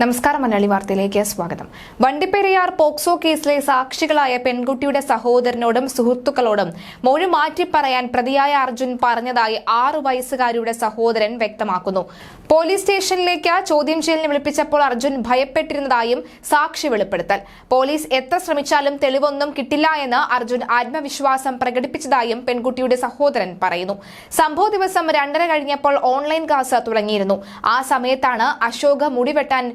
നമസ്കാരം, മലയാളി വാർത്തയിലേക്ക് സ്വാഗതം. വണ്ടിപ്പെരിയാർ പോക്സോ കേസിലെ സാക്ഷികളായ പെൺകുട്ടിയുടെ സഹോദരനോടും സുഹൃത്തുക്കളോടും മൊഴി മാറ്റി പറയാൻ പ്രതിയായ അർജുൻ പറഞ്ഞതായി 6 വയസ്സുകാരിയുടെ സഹോദരൻ വ്യക്തമാക്കുന്നു. പോലീസ് സ്റ്റേഷനിലേക്ക് ചോദ്യം ചെയ്യലിന് വിളിപ്പിച്ചപ്പോൾ അർജുൻ ഭയപ്പെട്ടിരുന്നതായും സാക്ഷി വെളിപ്പെടുത്തൽ. പോലീസ് എത്ര ശ്രമിച്ചാലും തെളിവൊന്നും കിട്ടില്ല എന്ന് അർജുൻ ആത്മവിശ്വാസം പ്രകടിപ്പിച്ചതായും പെൺകുട്ടിയുടെ സഹോദരൻ പറയുന്നു. സംഭവ ദിവസം 2:30 കഴിഞ്ഞപ്പോൾ ഓൺലൈൻ ക്ലാസ് തുടങ്ങിയിരുന്നു. ആ സമയത്താണ് അശോക മുടിവെട്ടാൻ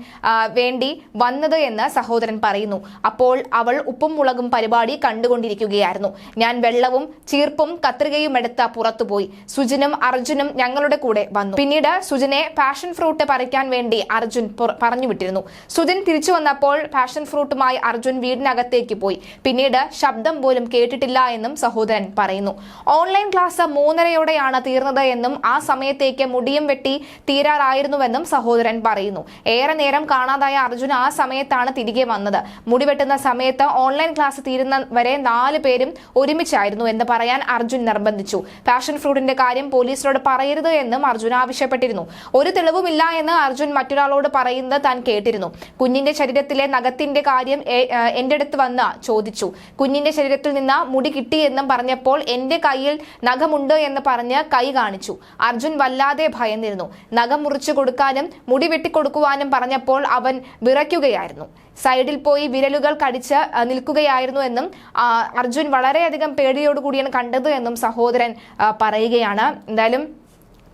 വേണ്ടി വന്നത് എന്ന് സഹോദരൻ പറയുന്നു. അപ്പോൾ അവൾ ഉപ്പും മുളകും പരിപാടി കണ്ടുകൊണ്ടിരിക്കുകയായിരുന്നു. ഞാൻ വെള്ളവും ചീർപ്പും കത്രികയും എടുത്ത് പുറത്തുപോയി. സുജിനും അർജുനും ഞങ്ങളുടെ കൂടെ വന്നു. പിന്നീട് സുജിനെ പാഷൻ ഫ്രൂട്ട് പറിക്കാൻ വേണ്ടി അർജുൻ പറഞ്ഞു വിട്ടിരുന്നു. സുജിൻ തിരിച്ചു വന്നപ്പോൾ പാഷൻ ഫ്രൂട്ടുമായി അർജുൻ വീടിനകത്തേക്ക് പോയി. പിന്നീട് ശബ്ദം പോലും കേട്ടിട്ടില്ല എന്നും സഹോദരൻ പറയുന്നു. ഓൺലൈൻ ക്ലാസ് 3:30യോടെയാണ് തീർന്നത് എന്നും ആ സമയത്തേക്ക് മുടിയും വെട്ടി തീരാറായിരുന്നുവെന്നും സഹോദരൻ പറയുന്നു. ഏറെ നേരം കാണാതായ അർജുൻ ആ സമയത്താണ് തിരികെ വന്നത്. മുടിവെട്ടുന്ന സമയത്ത് ഓൺലൈൻ ക്ലാസ് തീരുന്നവരെ 4 പേരും ഒരുമിച്ചായിരുന്നു എന്ന് പറയാൻ അർജുൻ നിർബന്ധിച്ചു. പാഷൻ ഫ്രൂട്ടിന്റെ കാര്യം പോലീസിനോട് പറയരുത് എന്നും അർജുൻ ആവശ്യപ്പെട്ടിരുന്നു. ഒരു തെളിവുമില്ല എന്ന് അർജുൻ മറ്റൊരാളോട് പറയുന്നത് താൻ കേട്ടിരുന്നു. കുഞ്ഞിന്റെ ശരീരത്തിലെ നഖത്തിന്റെ കാര്യം എന്റെ അടുത്ത് വന്ന് ചോദിച്ചു. കുഞ്ഞിന്റെ ശരീരത്തിൽ നിന്ന് മുടി കിട്ടിയെന്നും പറഞ്ഞപ്പോൾ എന്റെ കയ്യിൽ നഖമുണ്ട് എന്ന് പറഞ്ഞ് കൈ കാണിച്ചു. അർജുൻ വല്ലാതെ ഭയന്നിരുന്നു. നഖം മുറിച്ചു കൊടുക്കാനും മുടി വെട്ടിക്കൊടുക്കുവാനും പറഞ്ഞപ്പോൾ അവൻ വിറയ്ക്കുകയായിരുന്നു. സൈഡിൽ പോയി വിരലുകൾ കടിച്ച് നിൽക്കുകയായിരുന്നു എന്നും അർജുൻ വളരെയധികം പേടിയോടുകൂടിയാണ് കണ്ടത് എന്നും സഹോദരൻ പറയുകയാണ്. എന്തായാലും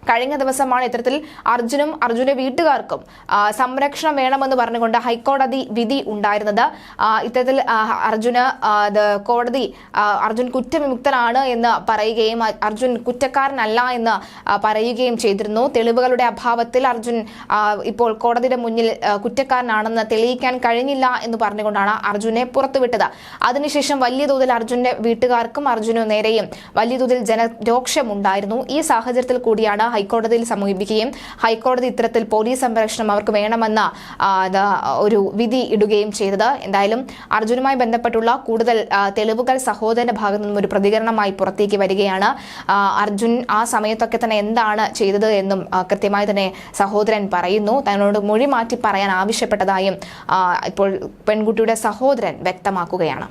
കഴിഞ്ഞ ദിവസമാണ് ഇത്തരത്തിൽ അർജുനും അർജുന്റെ വീട്ടുകാർക്കും സംരക്ഷണം വേണമെന്ന് പറഞ്ഞുകൊണ്ട് ഹൈക്കോടതി വിധി ഉണ്ടായിരുന്നത്. ഇത്തരത്തിൽ അർജുൻ കുറ്റവിമുക്തനാണ് എന്ന് പറയുകയും അർജുൻ കുറ്റക്കാരനല്ല എന്ന് പറയുകയും ചെയ്തിരുന്നു. തെളിവുകളുടെ അഭാവത്തിൽ അർജുൻ ഇപ്പോൾ കോടതിയുടെ മുന്നിൽ കുറ്റക്കാരനാണെന്ന് തെളിയിക്കാൻ കഴിഞ്ഞില്ല എന്ന് പറഞ്ഞുകൊണ്ടാണ് അർജുനെ പുറത്തുവിട്ടത്. അതിനുശേഷം വലിയ തോതിൽ അർജുന്റെ വീട്ടുകാർക്കും അർജുനു നേരെയും വലിയ തോതിൽ ജനരോക്ഷമുണ്ടായിരുന്നു. ഈ സാഹചര്യത്തിൽ കൂടിയാണ് ഹൈക്കോടതിയിൽ സമീപിക്കുകയും ഹൈക്കോടതി ഇത്തരത്തിൽ പോലീസ് സംരക്ഷണം അവർക്ക് വേണമെന്ന ഒരു വിധി ഇടുകയും ചെയ്തത്. എന്തായാലും അർജുനുമായി ബന്ധപ്പെട്ടുള്ള കൂടുതൽ തെളിവുകൾ സഹോദരന്റെ ഭാഗത്തു നിന്നും ഒരു പ്രതികരണമായി പുറത്തേക്ക് വരികയാണ്. അർജുൻ ആ സമയത്തൊക്കെ തന്നെ എന്താണ് ചെയ്തത് എന്നും കൃത്യമായി തന്നെ സഹോദരൻ പറയുന്നു. തന്നോട് മൊഴി മാറ്റി പറയാൻ ആവശ്യപ്പെട്ടതായും ഇപ്പോൾ പെൺകുട്ടിയുടെ സഹോദരൻ വ്യക്തമാക്കുകയാണ്.